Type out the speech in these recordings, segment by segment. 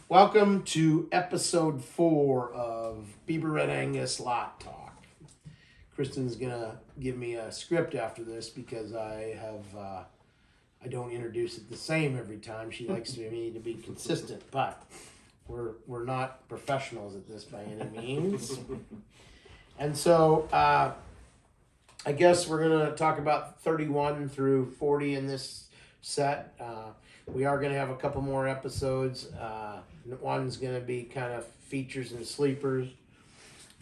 Welcome to episode 4 of Bieber Red Angus Lot Talk. Kristen's gonna give me a script after this because I don't introduce it the same every time. She likes me to be consistent, but we're not professionals at this by any means. And so I guess we're gonna talk about 31 through 40 in this set. We are going to have a couple more episodes. One's going to be kind of features and sleepers.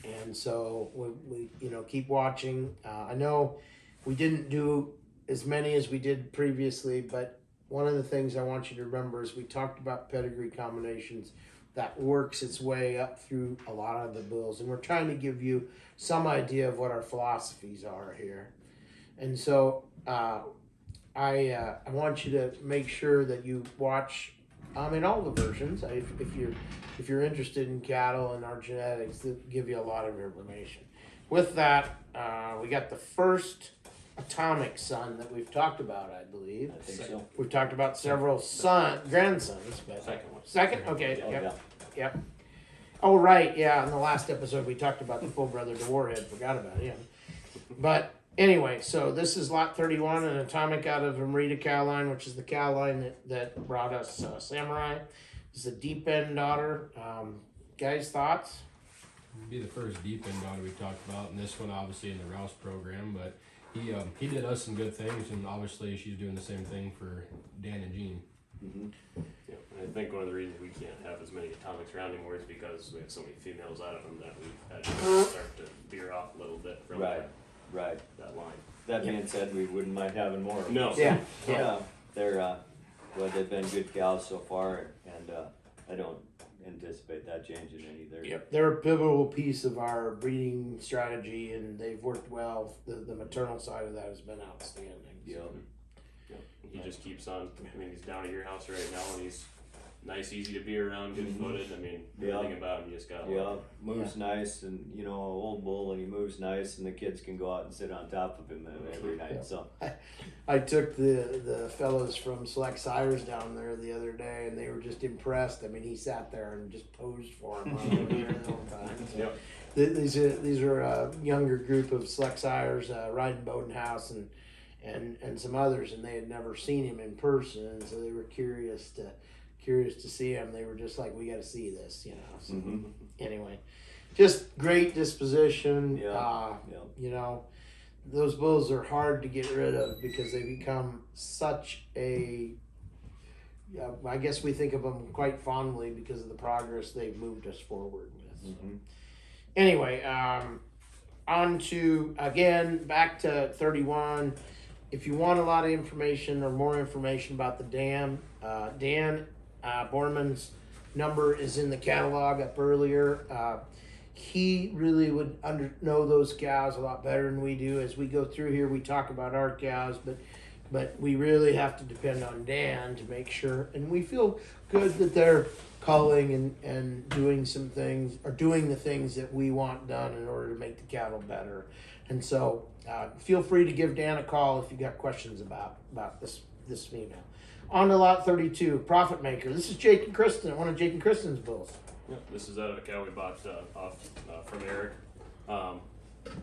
And so we keep watching. I know we didn't do as many as we did previously, but one of the things I want you to remember is we talked about pedigree combinations that works its way up through a lot of the bulls. And we're trying to give you some idea of what our philosophies are here. And so I want you to make sure that you watch in all the versions. If you're interested in cattle and our genetics, they'll give you a lot of information. With that, we got the first atomic son that we've talked about, I believe. I think so. We've talked about several grandsons, but Second one. second, okay, Yeah. yep. Oh right, yeah. In the last episode, we talked about the full brother to Warhead. Forgot about him, but. Anyway, so this is lot 31, an atomic out of Merida cow line, which is the cow line that brought us Samurai. This is a deep end daughter. Guys, thoughts? It'd be the first deep end daughter we talked about, and this one obviously in the Rouse program, but he did us some good things, and obviously she's doing the same thing for Dan and Jean. Mm-hmm. Yeah, and I think one of the reasons we can't have as many atomics around anymore is because we have so many females out of them that we've had to start to veer off a little bit from Right. that line. That being said, we wouldn't mind having more. No. Yeah. They're they've been good cows so far, and I don't anticipate that changing any. Yep. They're a pivotal piece of our breeding strategy, and they've worked well. The maternal side of that has been outstanding. Yep. He just keeps on. I mean, he's down at your house right now, and he's nice, easy to be around, good footed. I mean, everything about him you just gotta moves nice, and old bull, and he moves nice, and the kids can go out and sit on top of him every night. So I took the fellows from Select Sires down there the other day, and they were just impressed. I mean, he sat there and just posed for him the whole time. So these are a younger group of Select Sires, Riding Bodenhouse and some others, and they had never seen him in person, and so they were curious to see him. They were just like, we got to see this, So anyway, just great disposition. Those bulls are hard to get rid of because they become such a. I guess we think of them quite fondly because of the progress they've moved us forward with. Anyway, on to back to 31. If you want a lot of information or more information about the Dan Borman's number is in the catalog up earlier. He really would know those cows a lot better than we do. As we go through here, we talk about our cows, but we really have to depend on Dan to make sure. And we feel good that they're culling and doing some things, or doing the things that we want done in order to make the cattle better. And so feel free to give Dan a call if you got questions about this female. On to lot 32, PROFITMAKER. This is Jake and Kristen, one of Jake and Kristen's bulls. Yep, this is out of a cow we bought off from Eric.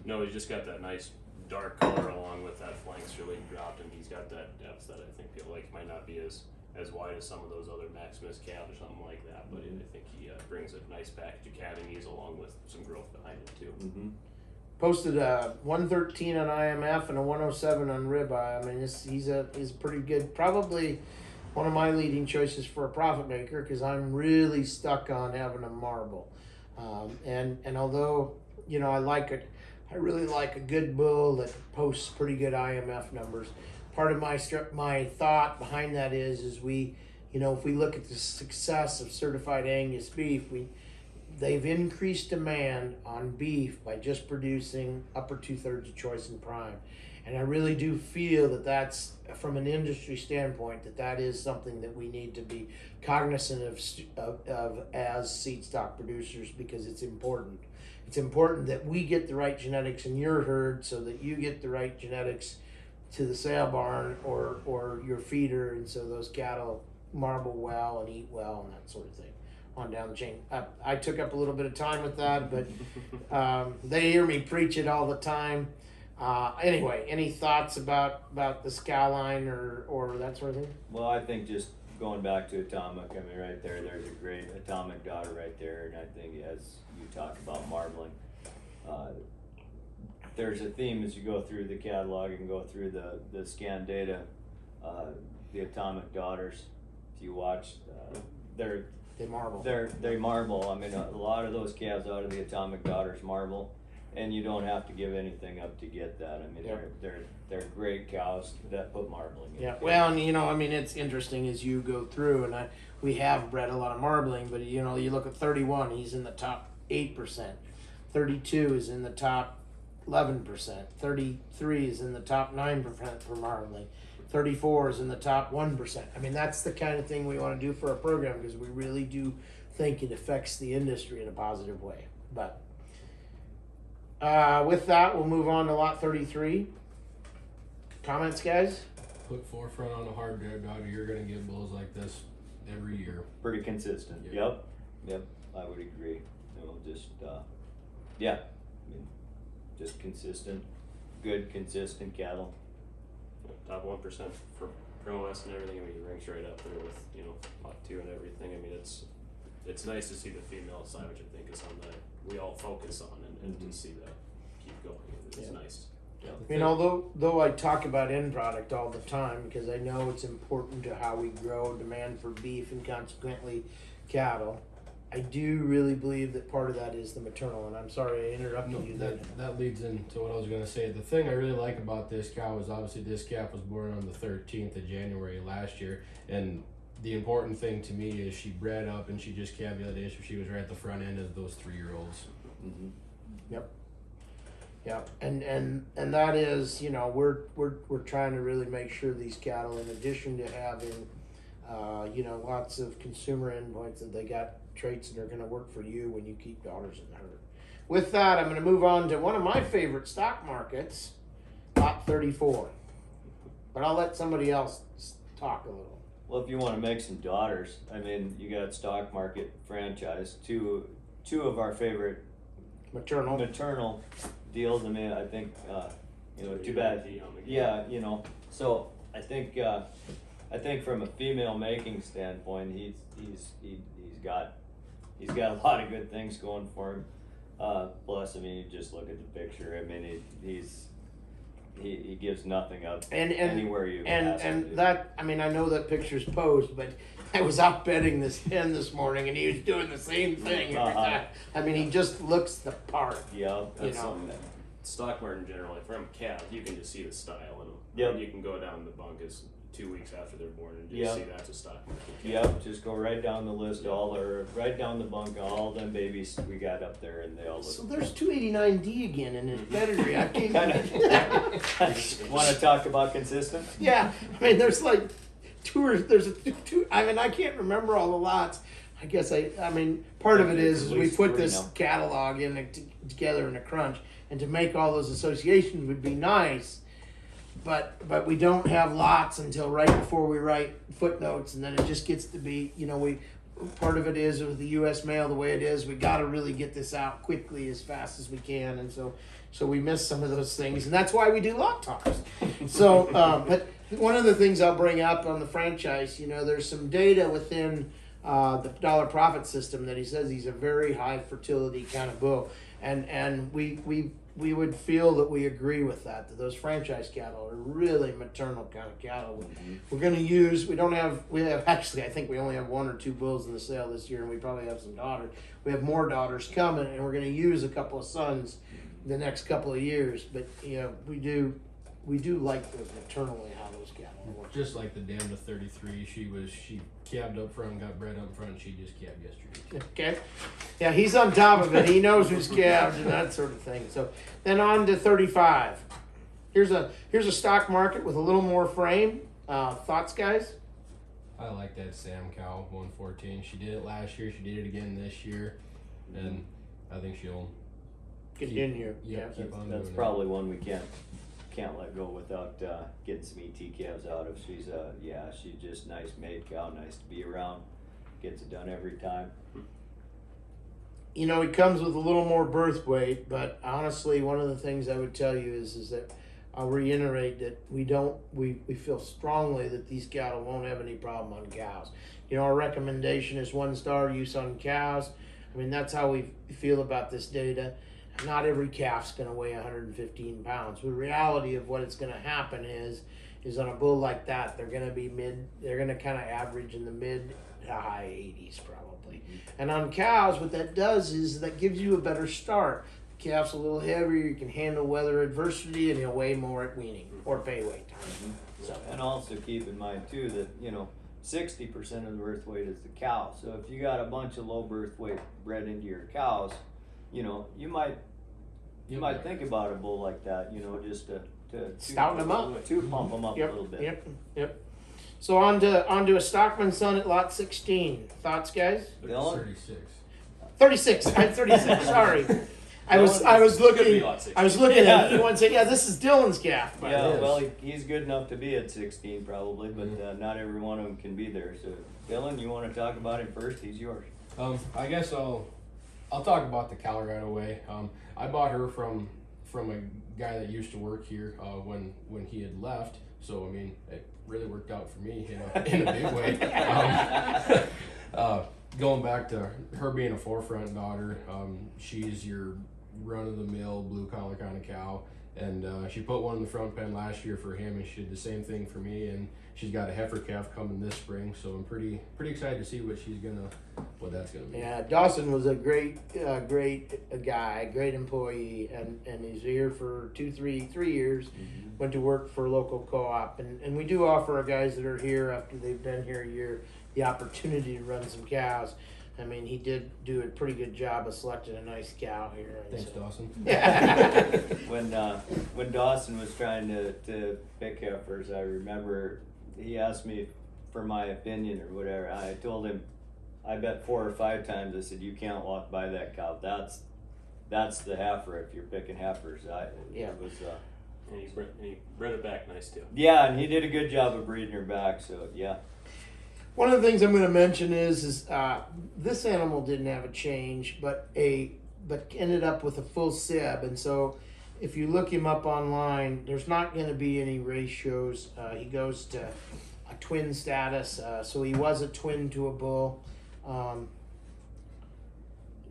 He's just got that nice dark color along with that flanks really dropped, and he's got that depth that I think people like. Might not be as wide as some of those other Maximus calves or something like that, but I think he brings a nice package of calving ease along with some growth behind it too. Posted a 113 on IMF and a 107 on ribeye. I mean, he's a pretty good, probably one of my leading choices for a PROFITMAKER because I'm really stuck on having a marble. And although I really like a good bull that posts pretty good IMF numbers. Part of my thought behind that is we, if we look at the success of certified Angus beef, they've increased demand on beef by just producing upper 2/3 of choice and prime. And I really do feel that that's, from an industry standpoint, that is something that we need to be cognizant of as seed stock producers, because it's important. It's important that we get the right genetics in your herd so that you get the right genetics to the sale barn or your feeder, and so those cattle marble well and eat well and that sort of thing. on down the chain. I took up a little bit of time with that, but they hear me preach it all the time. Anyway, any thoughts about the Skyline or that sort of thing? Well, I think just going back to Atomic, I mean, right there, there's a great Atomic daughter right there, and I think as you talk about marbling, there's a theme as you go through the catalog and go through the scan data. The Atomic daughters, if you watch, They marble. they marble. I mean, a lot of those calves out of the Atomic daughters marble, and you don't have to give anything up to get that. I mean, they're great cows that put marbling in. Yeah, well, and I mean, it's interesting as you go through, and we have bred a lot of marbling, but you look at 31, he's in the top 8%. 32 is in the top 11%. 33 is in the top 9% for marbling. 34 is in the top 1%. I mean, that's the kind of thing we want to do for our program because we really do think it affects the industry in a positive way. But with that, we'll move on to lot 33. Comments, guys? Put forefront on a hard drag dog, you're gonna get bulls like this every year. Pretty consistent. Yeah. Yep, I would agree. Just yeah, I mean, just consistent, good, consistent cattle. Top 1% for PROS and everything. I mean, he ranks right up there with lot 2 and everything. I mean, it's nice to see the female side, which I think is something that we all focus on, and to see that keep going. It's nice. Though I talk about end product all the time because I know it's important to how we grow demand for beef and consequently cattle, I do really believe that part of that is the maternal, and I'm sorry I interrupted you there. That leads into what I was going to say. The thing I really like about this cow is obviously this calf was born on the 13th of January last year, and the important thing to me is she bred up and she just calved the other day, so she was right at the front end of those 3-year-olds. Mm-hmm. Yep. Yeah, and that is, we're trying to really make sure these cattle, in addition to having, lots of consumer endpoints, that they got traits that are going to work for you when you keep daughters in the herd. With that, I'm going to move on to one of my favorite stock markets, lot 34. But I'll let somebody else talk a little. Well, if you want to make some daughters, I mean, you got Stock Market franchise, two of our favorite maternal deals. I mean, I think too bad. Yeah, So I think from a female making standpoint, he's got a lot of good things going for him. Plus, I mean, you just look at the picture. I mean, he gives nothing up anywhere you ask him to. That, I mean, I know that picture's posed, but I was out bedding this hen this morning, and he was doing the same thing every time. I mean, he just looks the part. Yeah, that's something that StockMarket in general, like from calves, you can just see the style in them. Yep. And you can go down the bunk as 2 weeks after they're born and just see that's a StockMarket calf. Yep, just go right down the list, right down the bunk, all them babies we got up there, and they all look. So there's 289D again in his pedigree. I can't. Want to talk about consistent? Yeah, I mean, there's like two. I mean, I can't remember all the lots. I guess I mean, part of it is we put this catalog together in a crunch, and to make all those associations would be nice. But we don't have lots until right before we write footnotes, and then it just gets to be, part of it is with the U.S. mail the way it is, we got to really get this out quickly as fast as we can, and so we miss some of those things, and that's why we do lot talks. So, but one of the things I'll bring up on the franchise, there's some data within the dollar profit system that he says he's a very high fertility kind of bull, and we would feel that we agree with that those franchise cattle are really maternal kind of cattle. Mm-hmm. We're going to use, we have actually, I think we only have 1 or 2 bulls in the sale this year, and we probably have some daughters. We have more daughters coming, and we're going to use a couple of sons the next couple of years. But, we do like the maternally how those cattle work. Just like the dam to 33, she calved up front, got bred up front, she just calved yesterday. Okay. Yeah, he's on top of it. He knows who's calved and that sort of thing. So then on to 35. Here's a stock market with a little more frame. Thoughts, guys? I like that Sam cow, 114. She did it last year. She did it again this year, and I think she'll continue. Keep on. That's probably one we can't let go without getting some ET calves out of. She's just nice made cow, nice to be around. gets it done every time. You know, he comes with a little more birth weight, but honestly, one of the things I would tell you is that I'll reiterate that we feel strongly that these cattle won't have any problem on cows. You know, our recommendation is 1-star use on cows. I mean, that's how we feel about this data. Not every calf's going to weigh 115 pounds. The reality of what it's going to happen is on a bull like that, they're going to kind of average in the mid to high 80s probably. And on cows, what that does is that gives you a better start. The calf's a little heavier, you can handle weather adversity, and he'll weigh more at weaning or pay weight time. So, and also keep in mind too that, you know, 60% of the birth weight is the cow. So if you got a bunch of low birth weight bred into your cows, you know, you might think about a bull like that, you know, just to Stouten them up. To pump them up a little bit. Yep. So on to a Stockman son at lot 16. Thoughts, guys? Dylan? 36. 36. I'm 36. Sorry. I was looking at it and said, yeah, this is Dylan's calf. Yeah, well, he's good enough to be at 16 probably, but not every one of them can be there. So, Dylan, you want to talk about him first? He's yours. I guess I'll talk about the cow right away. I bought her from a guy that used to work here when he had left. So I mean, it really worked out for me in a big way. Going back to her being a forefront daughter, she's your run-of-the-mill blue-collar kind of cow, and she put one in the front pen last year for him, and she did the same thing for me. And she's got a heifer calf coming this spring, so I'm pretty excited to see what that's gonna be. Yeah, Dawson was a great guy, great employee, and he's here for 3 years. Went to work for a local co-op, and we do offer our guys that are here after they've been here a year the opportunity to run some cows. I mean, he did do a pretty good job of selecting a nice cow here. Thanks, Dawson. When Dawson was trying to pick heifers, I remember he asked me for my opinion or whatever. I told him, I bet 4 or 5 times, I said, you can't walk by that cow. That's the heifer if you're picking heifers. It was, and he bred it back nice too. yeah, and he did a good job of breeding her back, so yeah. One of the things I'm going to mention is this animal didn't have a change, but ended up with a full sib, and so if you look him up online, there's not going to be any ratios. He goes to a twin status, so he was a twin to a bull.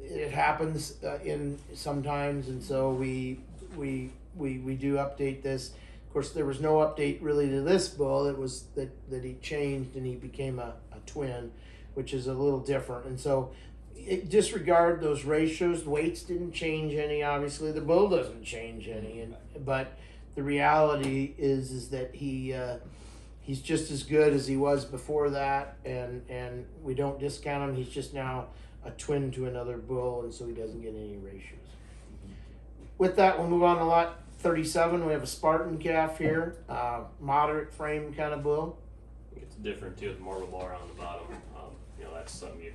It happens in sometimes, and so we do update this. Of course, there was no update really to this bull. It was that he changed and he became a twin, which is a little different. And so disregard those ratios. The weights didn't change any, obviously. The bull doesn't change any. But the reality is that he's just as good as he was before that, and we don't discount him. He's just now a twin to another bull, and so he doesn't get any ratios. With that, we'll move on to lot 37. We have a Spartan calf here, moderate frame kind of bull. It's different too with more of a bar on the bottom. You know, that's something you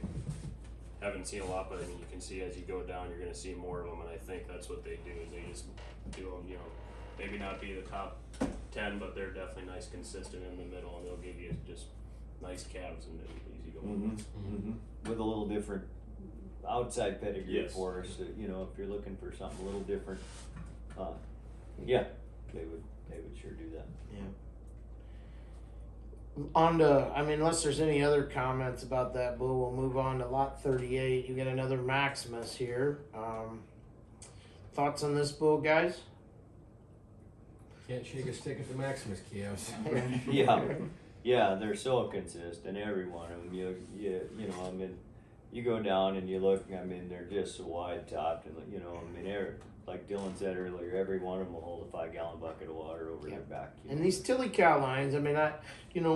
haven't seen a lot, but I mean, you can see as you go down, you're going to see more of them, and I think that's what they do. Is they just do them, you know, maybe not be the top 10, but they're definitely nice, consistent in the middle, and they'll give you just nice calves and easy going. With a little different outside pedigree Yes. for us. You know, if you're looking for something a little different, yeah, they would sure do that. Yeah. On to, I mean, unless there's any other comments about that bull, we'll move on to lot 38. You got another Maximus here. Thoughts on this bull, guys? Can't shake a stick at the Maximus calves. Yeah, they're so consistent. Every one of them. You know, I mean, you go down and you look. I mean, they're just so wide topped, and you know, I mean, like Dylan said earlier, every one of them will hold a 5-gallon bucket of water over their back. And these Tilly cow lines, I mean,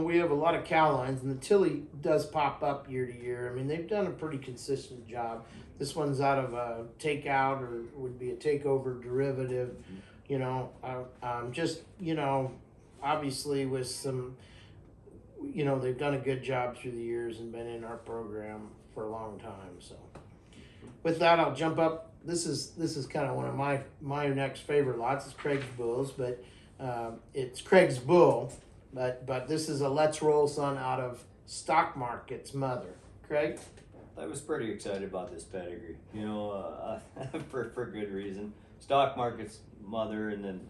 we have a lot of cow lines, and the Tilly does pop up year to year. I mean, they've done a pretty consistent job. This one's out of a takeout, or would be a takeover derivative. You know, just, you know, obviously with some, you know, they've done a good job through the years and been in our program for a long time. So with that, I'll jump up. This is kind of one of my next favorite lots. It's Craig's Bulls, but it's Craig's Bull, but this is a Let's Roll son out of STOCKMARKET's mother, Craig? I was pretty excited about this pedigree, you know, for good reason. Stock Market's mother, and then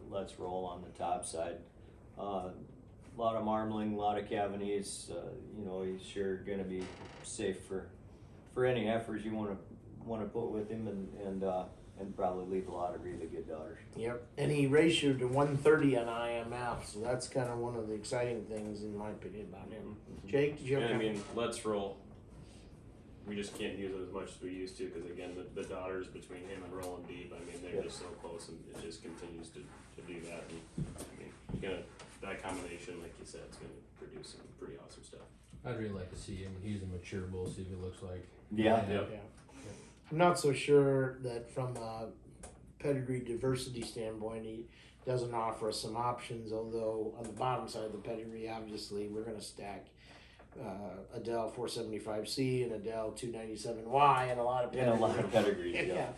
Let's Roll on the top side. A lot of marbling, a lot of Cavanese. You know, he's sure going to be safe for any efforts you want to put with him, and probably leave a lot of really good daughters. Yep. And he ratioed to 130 on IMF, so that's kind of one of the exciting things, in my opinion, about him. Jake, did you have Yeah, I a mean, Let's Roll. We just can't use it as much as we used to because, again, the daughters between him and Roland Deep, I mean, they're just so close, and it just continues to do that. And, I mean, that combination, like you said, it's going to produce some pretty awesome stuff. I'd really like to see him. He's a mature bull, see what it looks like. Yeah. Yeah. I'm not so sure that from a pedigree diversity standpoint, he doesn't offer us some options, although on the bottom side of the pedigree, obviously, we're going to stack Adele 475C and Adele 297Y and a lot of And a lot of pedigrees, yeah.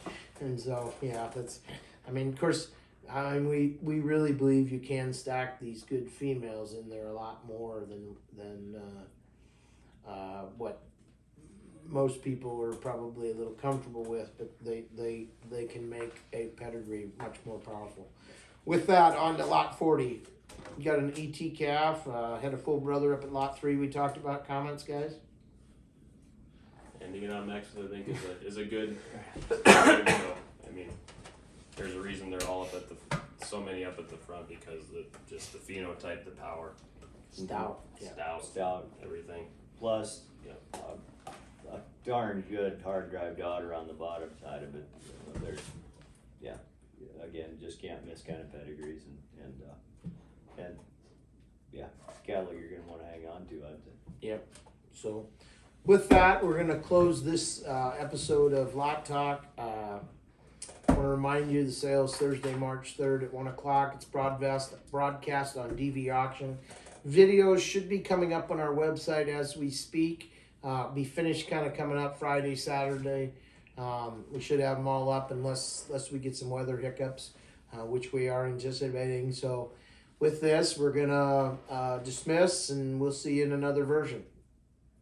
And so, yeah, that's, I mean, of course, I mean, we really believe you can stack these good females in there a lot more than what most people are probably a little comfortable with, but they can make a pedigree much more powerful. With that, on to lot 40. You got an ET calf, had a full brother up at lot 3 we talked about. Comments, guys? Ending it on Maximum, I think, is a good go. I mean, there's a reason they're all up at so many up at the front, because just the phenotype, the power, Stout. Stout, everything. plus Yeah. a darn good hard drive daughter on the bottom side of it. You know, there's, yeah, again, just can't miss kind of pedigrees, and yeah, cattle you're gonna want to hang on to, I'd say. Yep. So, with that, we're gonna close this episode of Lot Talk. I want to remind you the sale's Thursday, March 3rd at 1 o'clock. It's broadcast on DV Auction. Videos should be coming up on our website as we speak. Be finished kind of coming up Friday, Saturday. We should have them all up unless we get some weather hiccups, which we are anticipating. So with this, we're going to dismiss, and we'll see you in another version.